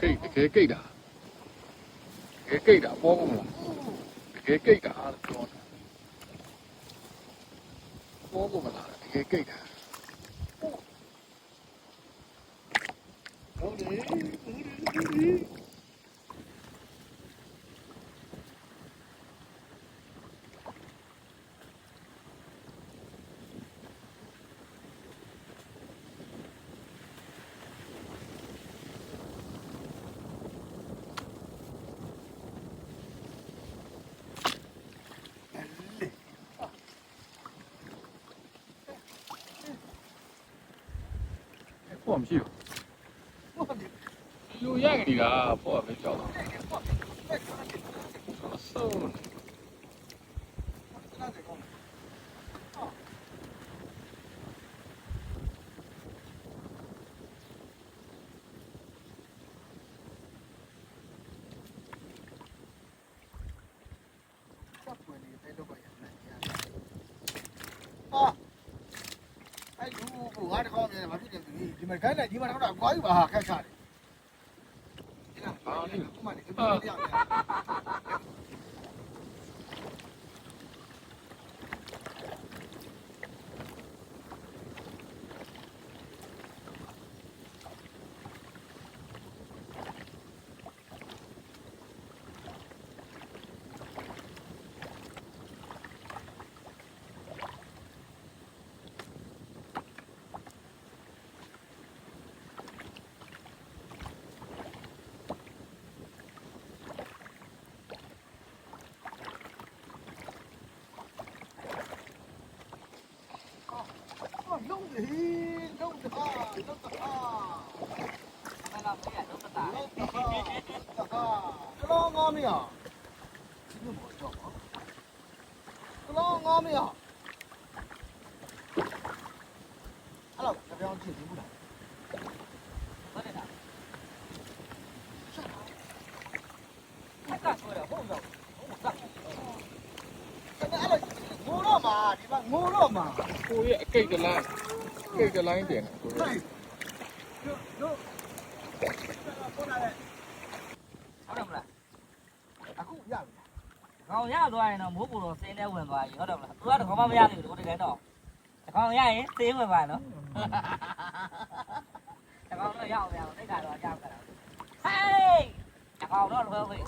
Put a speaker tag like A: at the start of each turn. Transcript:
A: ကိတ်တကယ်ကိတ်တာတကယ်ကိတ်တာပေါ်ကုန်လားတကယ်ကိတ်တာလို့ပြောတာပေါ်ကုန်မလားတကယ်ကိတ်တာဟုတ်တယ်ပေါ်မရှိဘူးလူရကလေးကပေါ်ပဲကြောက်တာဆုံး
B: 哎，如果这方面嘛，毕竟你们干的，你们那个瓜有吧？看啥的？你看，我嘛，你跟这样的。弄的，弄的啊，弄的啊！看到没有？弄的大，弄的啊！这老阿妹啊，这个没叫啊，这老阿妹啊，hello，要不要进一步的？我这个，啥？还干出来，后头，后上。现在俺我了嘛，你把我了嘛。
A: ကိုရဲ့အကိတ်တလိုင်းကိတ်တလိုင်းတင်တယ်ကိုရဲ့
B: ဟုတ်တယ်မလားအခုရပြီ
C: ကောင်ရသွားရင်တော့မိုးပူတော့စင်းနဲ့ဝင်သွားပြီဟုတ်တယ်မလားသူကတော့ကောင်မမရသေးဘူးဒီတိုင်းတော့တကောင်ရရင်စင်းဝင်ပါနော်တကောင်တော့ရအောင်ရအောင်တိတ်ကတော့ကြောက်ကြတာဟေးတကောင်တော့လွယ်ပြီ